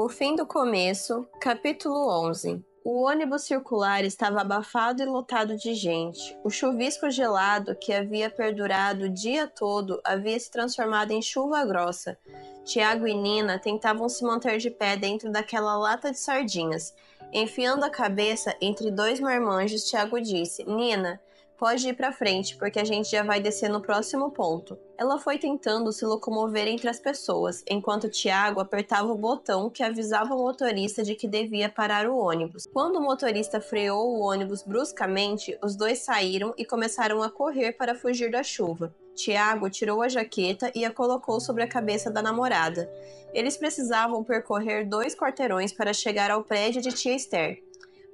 O fim do começo, capítulo 11. O ônibus circular estava abafado e lotado de gente. O chuvisco gelado que havia perdurado o dia todo havia se transformado em chuva grossa. Tiago e Nina tentavam se manter de pé dentro daquela lata de sardinhas. Enfiando a cabeça entre dois marmanjos, Tiago disse: Nina, pode ir pra frente, porque a gente já vai descer no próximo ponto. Ela foi tentando se locomover entre as pessoas, enquanto Tiago apertava o botão que avisava o motorista de que devia parar o ônibus. Quando o motorista freou o ônibus bruscamente, os dois saíram e começaram a correr para fugir da chuva. Tiago tirou a jaqueta e a colocou sobre a cabeça da namorada. Eles precisavam percorrer 2 quarteirões para chegar ao prédio de tia Esther.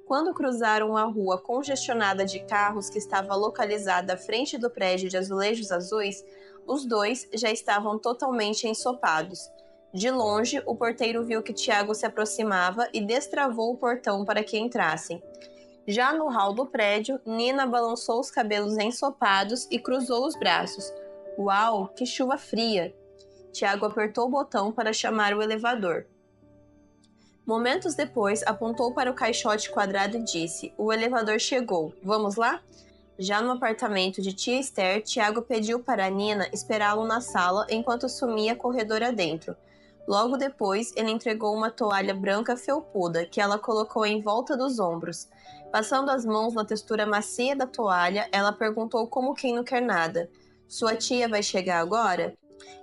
Quando cruzaram a rua congestionada de carros que estava localizada à frente do prédio de azulejos azuis, os dois já estavam totalmente ensopados. De longe, o porteiro viu que Tiago se aproximava e destravou o portão para que entrassem. Já no hall do prédio, Nina balançou os cabelos ensopados e cruzou os braços. Uau, que chuva fria! Tiago apertou o botão para chamar o elevador. Momentos depois, apontou para o caixote quadrado e disse: O elevador chegou, vamos lá? Já no apartamento de tia Esther, Tiago pediu para Nina esperá-lo na sala enquanto sumia corredor adentro. Logo depois, ele entregou uma toalha branca felpuda, que ela colocou em volta dos ombros. Passando as mãos na textura macia da toalha, ela perguntou como quem não quer nada: Sua tia vai chegar agora?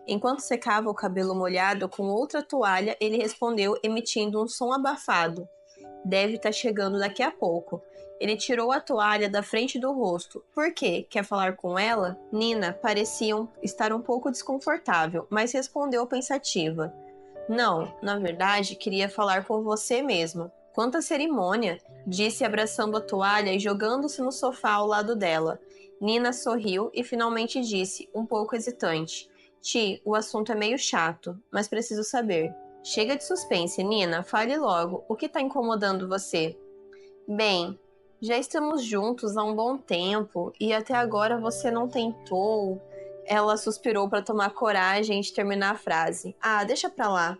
Enquanto secava o cabelo molhado com outra toalha, ele respondeu emitindo um som abafado. Deve estar chegando daqui a pouco. Ele tirou a toalha da frente do rosto. Por quê? Quer falar com ela? Nina parecia estar um pouco desconfortável, mas respondeu pensativa. Não, na verdade, queria falar com você mesmo. Quanta cerimônia! Disse abraçando a toalha e jogando-se no sofá ao lado dela. Nina sorriu e finalmente disse, um pouco hesitante. Ti, o assunto é meio chato, mas preciso saber. Chega de suspense, Nina, fale logo. O que está incomodando você? Bem, já estamos juntos há um bom tempo e até agora você não tentou. Ela suspirou para tomar coragem de terminar a frase. Ah, deixa pra lá.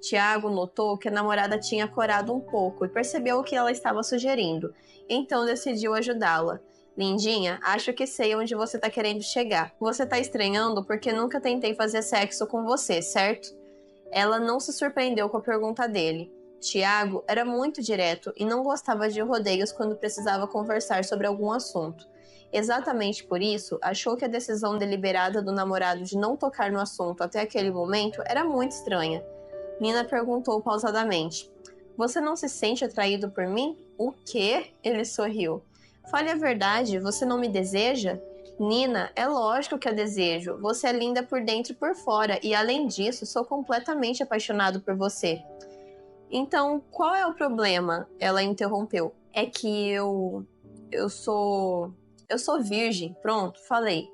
Tiago notou que a namorada tinha corado um pouco e percebeu o que ela estava sugerindo. Então decidiu ajudá-la. Lindinha, acho que sei onde você tá querendo chegar. Você tá estranhando porque nunca tentei fazer sexo com você, certo? Ela não se surpreendeu com a pergunta dele. Tiago era muito direto e não gostava de rodeios quando precisava conversar sobre algum assunto. Exatamente por isso, achou que a decisão deliberada do namorado de não tocar no assunto até aquele momento era muito estranha. Nina perguntou pausadamente. Você não se sente atraído por mim? O quê? Ele sorriu. Fale a verdade, você não me deseja? Nina, é lógico que a desejo. Você é linda por dentro e por fora, e além disso, sou completamente apaixonado por você. Então, qual é o problema? Ela interrompeu. É que eu sou virgem. Pronto, falei.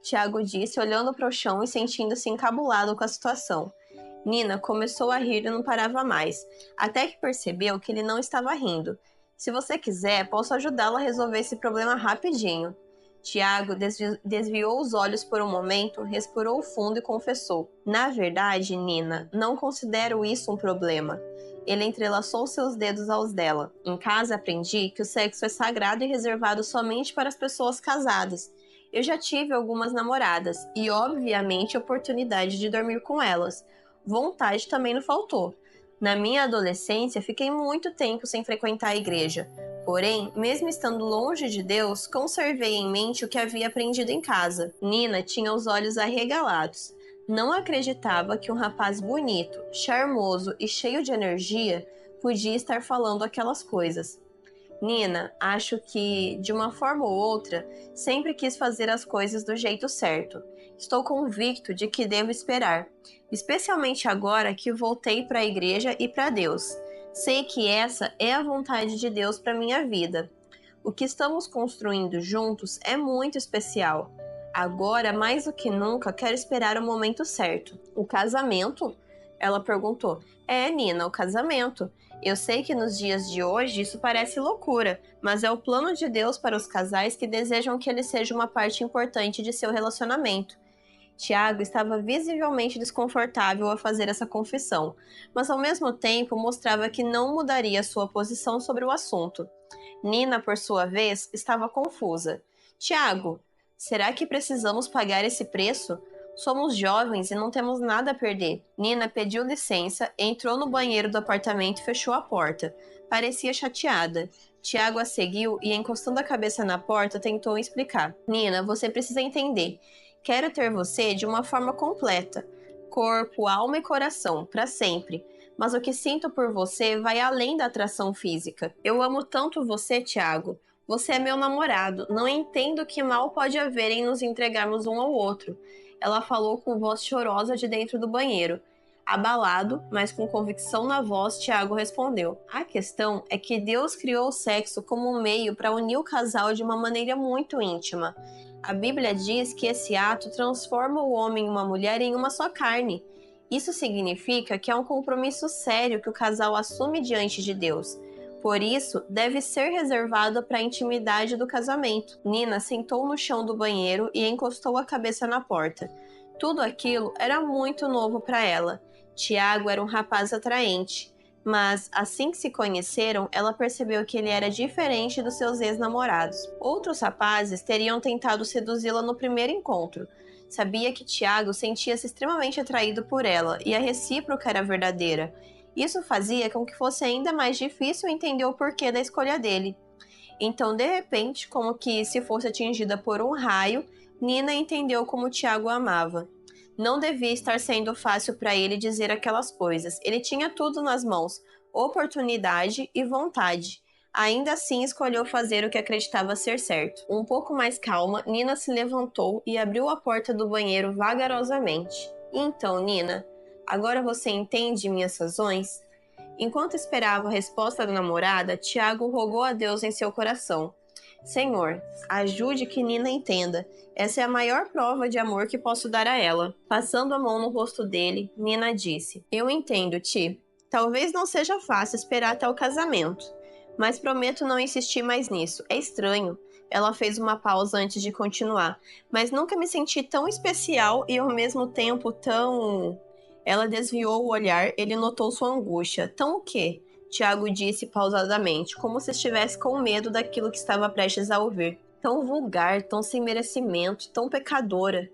Tiago disse, olhando para o chão e sentindo-se encabulado com a situação. Nina começou a rir e não parava mais, até que percebeu que ele não estava rindo. Se você quiser, posso ajudá-la a resolver esse problema rapidinho. Tiago desviou os olhos por um momento, respirou fundo e confessou. Na verdade, Nina, não considero isso um problema. Ele entrelaçou seus dedos aos dela. Em casa aprendi que o sexo é sagrado e reservado somente para as pessoas casadas. Eu já tive algumas namoradas e, obviamente, oportunidade de dormir com elas. Vontade também não faltou. Na minha adolescência, fiquei muito tempo sem frequentar a igreja. Porém, mesmo estando longe de Deus, conservei em mente o que havia aprendido em casa. Nina tinha os olhos arregalados. Não acreditava que um rapaz bonito, charmoso e cheio de energia podia estar falando aquelas coisas. Nina, acho que, de uma forma ou outra, sempre quis fazer as coisas do jeito certo. Estou convicto de que devo esperar, especialmente agora que voltei para a igreja e para Deus. Sei que essa é a vontade de Deus para minha vida. O que estamos construindo juntos é muito especial. Agora, mais do que nunca, quero esperar o momento certo. O casamento? Ela perguntou. É, Nina, o casamento. Eu sei que nos dias de hoje isso parece loucura, mas é o plano de Deus para os casais que desejam que ele seja uma parte importante de seu relacionamento. Tiago estava visivelmente desconfortável ao fazer essa confissão, mas ao mesmo tempo mostrava que não mudaria sua posição sobre o assunto. Nina, por sua vez, estava confusa. Tiago, será que precisamos pagar esse preço? Somos jovens e não temos nada a perder. Nina pediu licença, entrou no banheiro do apartamento e fechou a porta. Parecia chateada. Tiago a seguiu e, encostando a cabeça na porta, tentou explicar. Nina, você precisa entender. Quero ter você de uma forma completa. Corpo, alma e coração, para sempre. Mas o que sinto por você vai além da atração física. Eu amo tanto você, Tiago. Você é meu namorado. Não entendo que mal pode haver em nos entregarmos um ao outro. Ela falou com voz chorosa de dentro do banheiro. Abalado, mas com convicção na voz, Tiago respondeu. A questão é que Deus criou o sexo como um meio para unir o casal de uma maneira muito íntima. A Bíblia diz que esse ato transforma o homem e uma mulher em uma só carne. Isso significa que é um compromisso sério que o casal assume diante de Deus. Por isso, deve ser reservado para a intimidade do casamento. Nina sentou no chão do banheiro e encostou a cabeça na porta. Tudo aquilo era muito novo para ela. Tiago era um rapaz atraente, mas assim que se conheceram, ela percebeu que ele era diferente dos seus ex-namorados. Outros rapazes teriam tentado seduzi-la no primeiro encontro. Sabia que Tiago sentia-se extremamente atraído por ela e a recíproca era verdadeira. Isso fazia com que fosse ainda mais difícil entender o porquê da escolha dele. Então, de repente, como que se fosse atingida por um raio, Nina entendeu como Tiago a amava. Não devia estar sendo fácil para ele dizer aquelas coisas. Ele tinha tudo nas mãos, oportunidade e vontade. Ainda assim, escolheu fazer o que acreditava ser certo. Um pouco mais calma, Nina se levantou e abriu a porta do banheiro vagarosamente. Então, Nina, agora você entende minhas razões? Enquanto esperava a resposta da namorada, Tiago rogou a Deus em seu coração. Senhor, ajude que Nina entenda. Essa é a maior prova de amor que posso dar a ela. Passando a mão no rosto dele, Nina disse: Eu entendo, Ti. Talvez não seja fácil esperar até o casamento, mas prometo não insistir mais nisso. É estranho. Ela fez uma pausa antes de continuar. Mas nunca me senti tão especial e ao mesmo tempo tão... Ela desviou o olhar, ele notou sua angústia. Tão o quê? Tiago disse pausadamente, como se estivesse com medo daquilo que estava prestes a ouvir. Tão vulgar, tão sem merecimento, tão pecadora.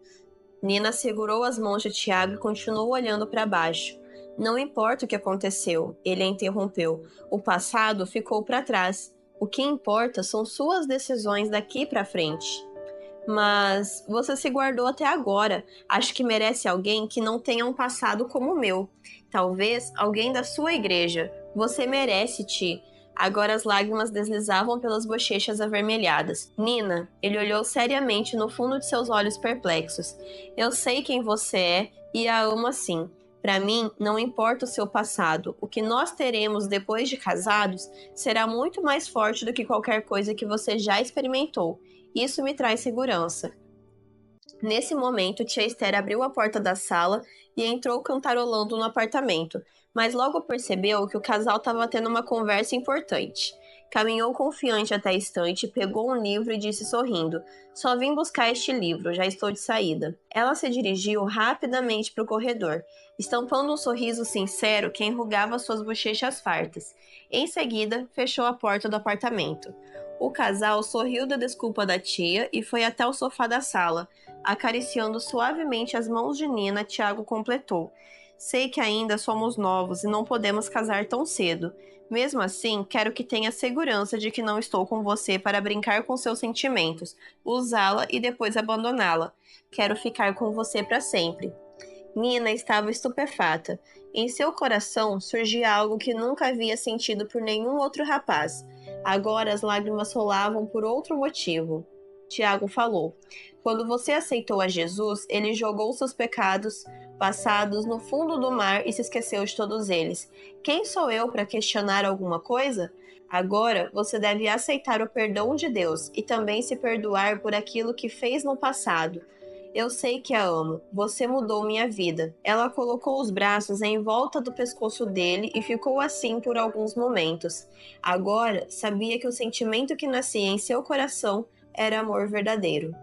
Nina segurou as mãos de Tiago e continuou olhando para baixo. Não importa o que aconteceu, ele a interrompeu. O passado ficou para trás. O que importa são suas decisões daqui para frente. Mas você se guardou até agora. Acho que merece alguém que não tenha um passado como o meu. Talvez alguém da sua igreja. Você merece, Ti. Agora as lágrimas deslizavam pelas bochechas avermelhadas. Nina, ele olhou seriamente no fundo de seus olhos perplexos. Eu sei quem você é e a amo assim. Para mim, não importa o seu passado. O que nós teremos depois de casados será muito mais forte do que qualquer coisa que você já experimentou. Isso me traz segurança. Nesse momento, tia Esther abriu a porta da sala e entrou cantarolando no apartamento, mas logo percebeu que o casal estava tendo uma conversa importante. Caminhou confiante até a estante, pegou um livro e disse sorrindo: Só vim buscar este livro, já estou de saída. Ela se dirigiu rapidamente para o corredor, estampando um sorriso sincero que enrugava suas bochechas fartas. Em seguida, fechou a porta do apartamento. O casal sorriu da desculpa da tia e foi até o sofá da sala. Acariciando suavemente as mãos de Nina, Tiago completou: Sei que ainda somos novos e não podemos casar tão cedo. Mesmo assim, quero que tenha segurança de que não estou com você para brincar com seus sentimentos, usá-la e depois abandoná-la. Quero ficar com você para sempre. Nina estava estupefata. Em seu coração surgia algo que nunca havia sentido por nenhum outro rapaz. Agora as lágrimas rolavam por outro motivo. Tiago falou: Quando você aceitou a Jesus, ele jogou seus pecados passados no fundo do mar e se esqueceu de todos eles. Quem sou eu para questionar alguma coisa? Agora você deve aceitar o perdão de Deus e também se perdoar por aquilo que fez no passado. Eu sei que a amo. Você mudou minha vida. Ela colocou os braços em volta do pescoço dele e ficou assim por alguns momentos. Agora, sabia que o sentimento que nascia em seu coração era amor verdadeiro.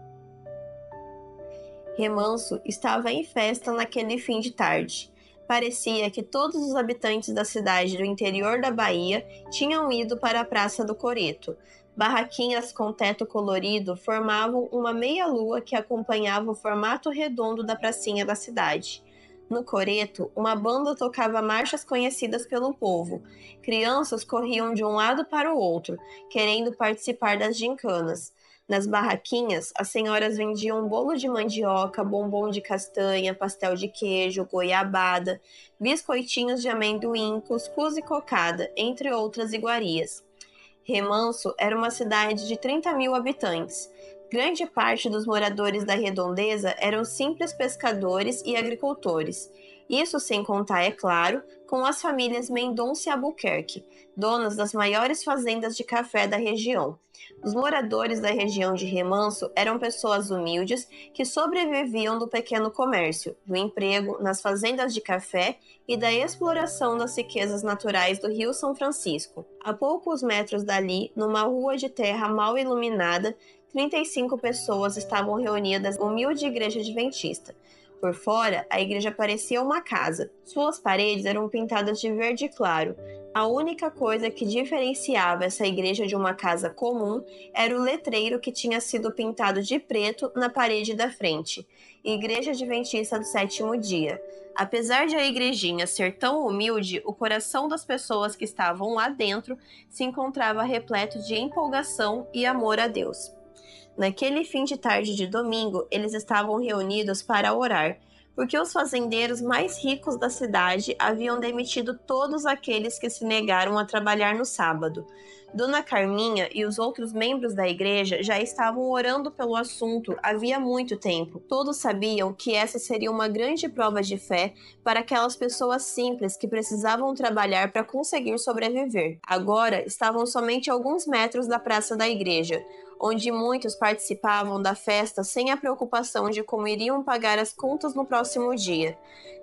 Remanso estava em festa naquele fim de tarde. Parecia que todos os habitantes da cidade do interior da Bahia tinham ido para a Praça do Coreto. Barraquinhas com teto colorido formavam uma meia-lua que acompanhava o formato redondo da pracinha da cidade. No Coreto, uma banda tocava marchas conhecidas pelo povo. Crianças corriam de um lado para o outro, querendo participar das gincanas. Nas barraquinhas, as senhoras vendiam bolo de mandioca, bombom de castanha, pastel de queijo, goiabada, biscoitinhos de amendoim, cuscuz e cocada, entre outras iguarias. Remanso era uma cidade de 30.000 habitantes. Grande parte dos moradores da redondeza eram simples pescadores e agricultores. Isso sem contar, é claro, com as famílias Mendonça e Albuquerque, donas das maiores fazendas de café da região. Os moradores da região de Remanso eram pessoas humildes que sobreviviam do pequeno comércio, do emprego nas fazendas de café e da exploração das riquezas naturais do Rio São Francisco. A poucos metros dali, numa rua de terra mal iluminada, 35 pessoas estavam reunidas na humilde igreja adventista. Por fora, a igreja parecia uma casa. Suas paredes eram pintadas de verde claro. A única coisa que diferenciava essa igreja de uma casa comum era o letreiro que tinha sido pintado de preto na parede da frente. Igreja Adventista do Sétimo Dia. Apesar de a igrejinha ser tão humilde, o coração das pessoas que estavam lá dentro se encontrava repleto de empolgação e amor a Deus. Naquele fim de tarde de domingo, eles estavam reunidos para orar, porque os fazendeiros mais ricos da cidade haviam demitido todos aqueles que se negaram a trabalhar no sábado. Dona Carminha e os outros membros da igreja já estavam orando pelo assunto havia muito tempo. Todos sabiam que essa seria uma grande prova de fé para aquelas pessoas simples que precisavam trabalhar para conseguir sobreviver. Agora estavam somente a alguns metros da praça da igreja, onde muitos participavam da festa sem a preocupação de como iriam pagar as contas no próximo dia.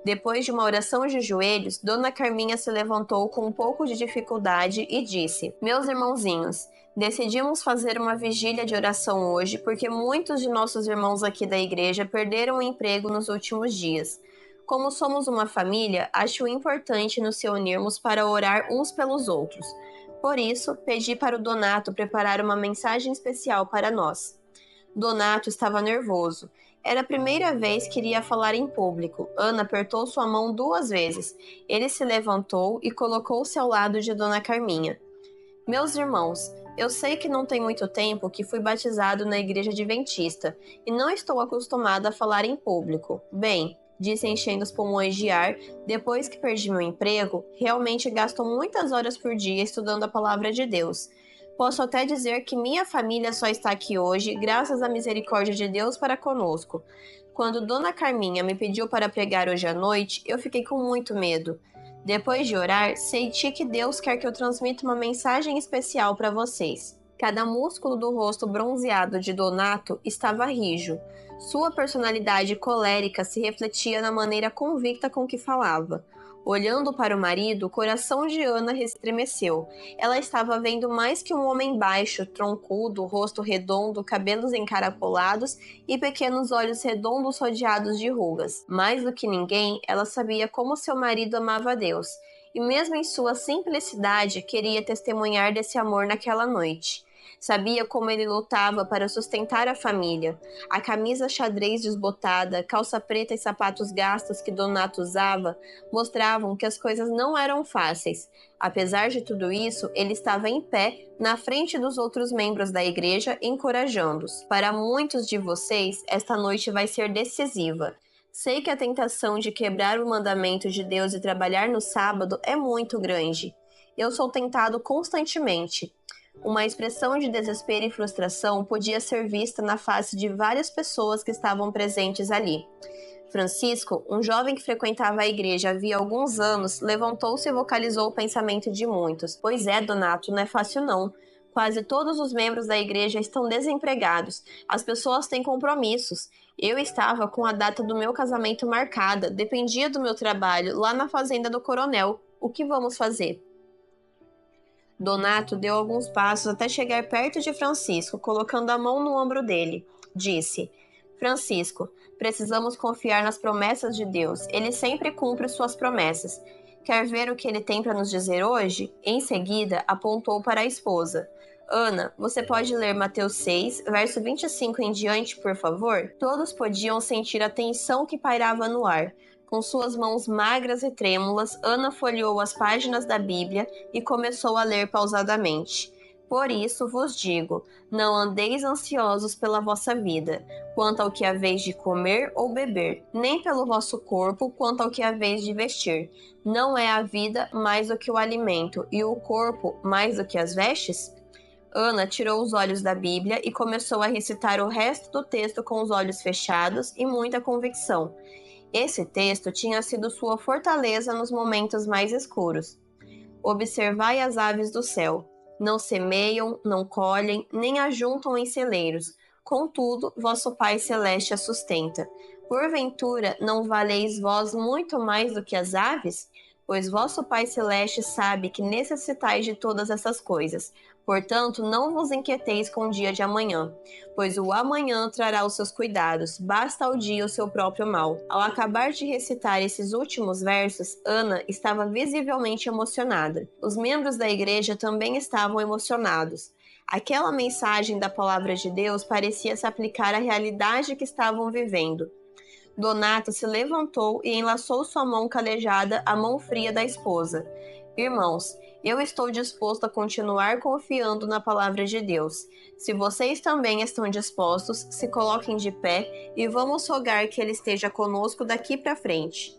Depois de uma oração de joelhos, Dona Carminha se levantou com um pouco de dificuldade e disse: "Meus irmãozinhos, decidimos fazer uma vigília de oração hoje porque muitos de nossos irmãos aqui da igreja perderam o emprego nos últimos dias. Como somos uma família, acho importante nos reunirmos para orar uns pelos outros. Por isso, pedi para o Donato preparar uma mensagem especial para nós." Donato estava nervoso. Era a primeira vez que iria falar em público. Ana apertou sua mão 2 vezes. Ele se levantou e colocou-se ao lado de Dona Carminha. "Meus irmãos, eu sei que não tem muito tempo que fui batizado na igreja adventista e não estou acostumada a falar em público. Bem, disse enchendo os pulmões de ar, depois que perdi meu emprego, realmente gasto muitas horas por dia estudando a palavra de Deus. Posso até dizer que minha família só está aqui hoje graças à misericórdia de Deus para conosco. Quando Dona Carminha me pediu para pregar hoje à noite, eu fiquei com muito medo. Depois de orar, senti que Deus quer que eu transmita uma mensagem especial para vocês." Cada músculo do rosto bronzeado de Donato estava rijo. Sua personalidade colérica se refletia na maneira convicta com que falava. Olhando para o marido, o coração de Ana estremeceu. Ela estava vendo mais que um homem baixo, troncudo, rosto redondo, cabelos encaracolados e pequenos olhos redondos rodeados de rugas. Mais do que ninguém, ela sabia como seu marido amava a Deus, e mesmo em sua simplicidade, queria testemunhar desse amor naquela noite. Sabia como ele lutava para sustentar a família. A camisa xadrez desbotada, calça preta e sapatos gastos que Donato usava mostravam que as coisas não eram fáceis. Apesar de tudo isso, ele estava em pé na frente dos outros membros da igreja, encorajando-os. "Para muitos de vocês, esta noite vai ser decisiva. Sei que a tentação de quebrar o mandamento de Deus e trabalhar no sábado é muito grande. Eu sou tentado constantemente." Uma expressão de desespero e frustração podia ser vista na face de várias pessoas que estavam presentes ali. Francisco, um jovem que frequentava a igreja havia alguns anos, levantou-se e vocalizou o pensamento de muitos. "Pois é, Donato, não é fácil não. Quase todos os membros da igreja estão desempregados. As pessoas têm compromissos. Eu estava com a data do meu casamento marcada, dependia do meu trabalho lá na fazenda do coronel. O que vamos fazer?" Donato deu alguns passos até chegar perto de Francisco, colocando a mão no ombro dele. Disse: Francisco, precisamos confiar nas promessas de Deus. Ele sempre cumpre suas promessas. Quer ver o que ele tem para nos dizer hoje? Em seguida, apontou para a esposa. Ana, você pode ler Mateus 6, verso 25 em diante, por favor? Todos podiam sentir a tensão que pairava no ar. Com suas mãos magras e trêmulas, Ana folheou as páginas da Bíblia e começou a ler pausadamente. Por isso vos digo, não andeis ansiosos pela vossa vida, quanto ao que haveis de comer ou beber, nem pelo vosso corpo, quanto ao que haveis de vestir. Não é a vida mais do que o alimento, e o corpo mais do que as vestes? Ana tirou os olhos da Bíblia e começou a recitar o resto do texto com os olhos fechados e muita convicção. Esse texto tinha sido sua fortaleza nos momentos mais escuros. Observai as aves do céu. Não semeiam, não colhem, nem ajuntam em celeiros. Contudo, vosso Pai Celeste a sustenta. Porventura, não valeis vós muito mais do que as aves? Pois vosso Pai Celeste sabe que necessitais de todas essas coisas. Portanto, não vos inquieteis com o dia de amanhã, pois o amanhã trará os seus cuidados, basta ao dia o seu próprio mal. Ao acabar de recitar esses últimos versos, Ana estava visivelmente emocionada. Os membros da igreja também estavam emocionados. Aquela mensagem da palavra de Deus parecia se aplicar à realidade que estavam vivendo. Donato se levantou e enlaçou sua mão calejada à mão fria da esposa. Irmãos, eu estou disposto a continuar confiando na palavra de Deus. Se vocês também estão dispostos, se coloquem de pé e vamos rogar que Ele esteja conosco daqui para frente.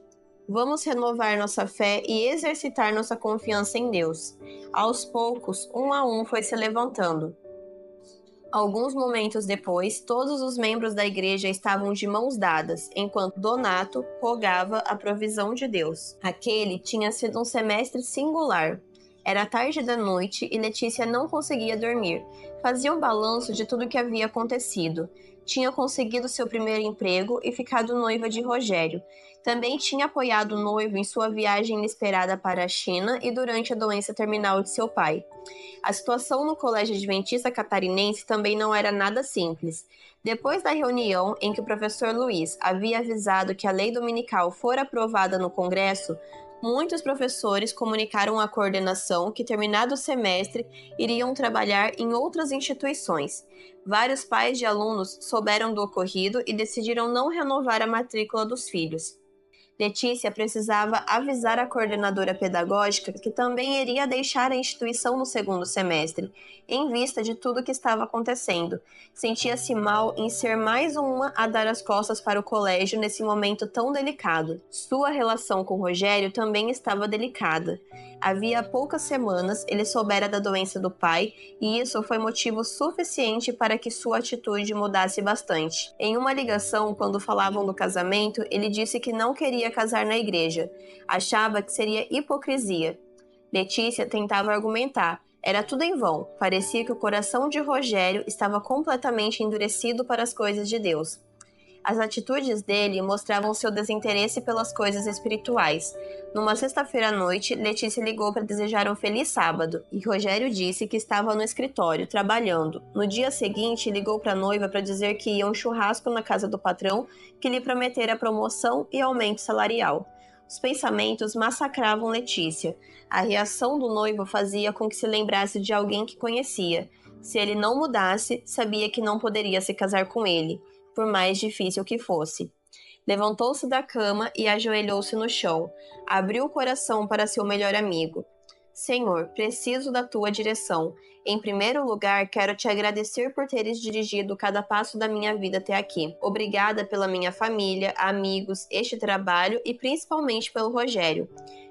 Vamos renovar nossa fé e exercitar nossa confiança em Deus. Aos poucos, um a um foi se levantando. Alguns momentos depois, todos os membros da igreja estavam de mãos dadas, enquanto Donato rogava a provisão de Deus. Aquele tinha sido um semestre singular. Era tarde da noite e Letícia não conseguia dormir. Fazia um balanço de tudo o que havia acontecido. Tinha conseguido seu primeiro emprego e ficado noiva de Rogério. Também tinha apoiado o noivo em sua viagem inesperada para a China e durante a doença terminal de seu pai. A situação no Colégio Adventista Catarinense também não era nada simples. Depois da reunião em que o professor Luiz havia avisado que a lei dominical fora aprovada no Congresso, muitos professores comunicaram à coordenação que, terminado o semestre, iriam trabalhar em outras instituições. Vários pais de alunos souberam do ocorrido e decidiram não renovar a matrícula dos filhos. Letícia precisava avisar a coordenadora pedagógica que também iria deixar a instituição no segundo semestre, em vista de tudo o que estava acontecendo. Sentia-se mal em ser mais uma a dar as costas para o colégio nesse momento tão delicado. Sua relação com Rogério também estava delicada. Havia poucas semanas ele soubera da doença do pai e isso foi motivo suficiente para que sua atitude mudasse bastante. Em uma ligação, quando falavam do casamento, ele disse que não queria casar na igreja. Achava que seria hipocrisia. Letícia tentava argumentar. Era tudo em vão. Parecia que o coração de Rogério estava completamente endurecido para as coisas de Deus. As atitudes dele mostravam seu desinteresse pelas coisas espirituais. Numa sexta-feira à noite, Letícia ligou para desejar um feliz sábado, e Rogério disse que estava no escritório, trabalhando. No dia seguinte, ligou para a noiva para dizer que ia a um churrasco na casa do patrão, que lhe prometera promoção e aumento salarial. Os pensamentos massacravam Letícia. A reação do noivo fazia com que se lembrasse de alguém que conhecia. Se ele não mudasse, sabia que não poderia se casar com ele, por mais difícil que fosse. Levantou-se da cama e ajoelhou-se no chão. Abriu o coração para seu melhor amigo. Senhor, preciso da tua direção. Em primeiro lugar, quero te agradecer por teres dirigido cada passo da minha vida até aqui. Obrigada pela minha família, amigos, este trabalho e principalmente pelo Rogério.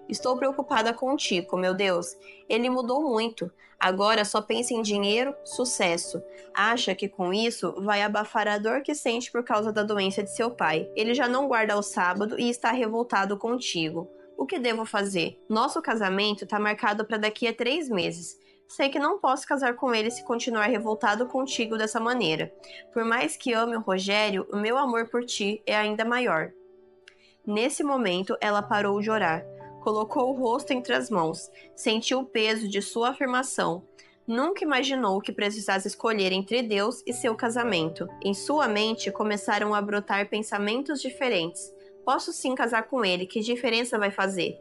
Estou preocupada contigo, meu Deus. Ele mudou muito. Agora só pensa em dinheiro, sucesso. Acha que com isso vai abafar a dor que sente por causa da doença de seu pai. Ele já não guarda o sábado e está revoltado contigo. O que devo fazer? Nosso casamento está marcado para daqui a 3 meses. Sei que não posso casar com ele se continuar revoltado contigo dessa maneira. Por mais que ame o Rogério, o meu amor por ti é ainda maior. Nesse momento, ela parou de orar. Colocou o rosto entre as mãos. Sentiu o peso de sua afirmação. Nunca imaginou que precisasse escolher entre Deus e seu casamento. Em sua mente começaram a brotar pensamentos diferentes. Posso sim casar com ele, que diferença vai fazer?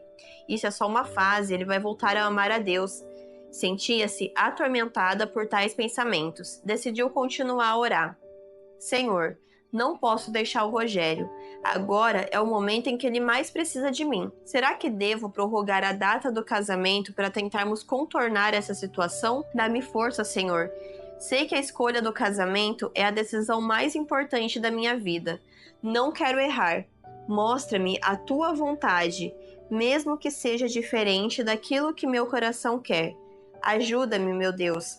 Isso é só uma fase, ele vai voltar a amar a Deus. Sentia-se atormentada por tais pensamentos. Decidiu continuar a orar. Senhor, não posso deixar o Rogério. Agora é o momento em que ele mais precisa de mim. Será que devo prorrogar a data do casamento para tentarmos contornar essa situação? Dá-me força, Senhor. Sei que a escolha do casamento é a decisão mais importante da minha vida. Não quero errar. Mostra-me a tua vontade, mesmo que seja diferente daquilo que meu coração quer. Ajuda-me, meu Deus.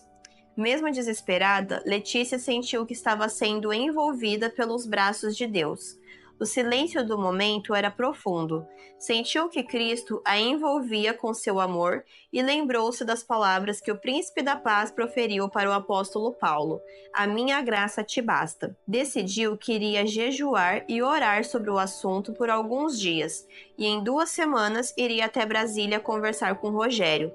Mesmo desesperada, Letícia sentiu que estava sendo envolvida pelos braços de Deus. O silêncio do momento era profundo. Sentiu que Cristo a envolvia com seu amor e lembrou-se das palavras que o príncipe da paz proferiu para o apóstolo Paulo: "A minha graça te basta." Decidiu que iria jejuar e orar sobre o assunto por alguns dias, e em 2 semanas iria até Brasília conversar com Rogério.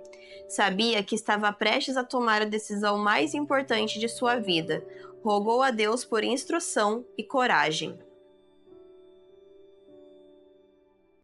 Sabia que estava prestes a tomar a decisão mais importante de sua vida. Rogou a Deus por instrução e coragem.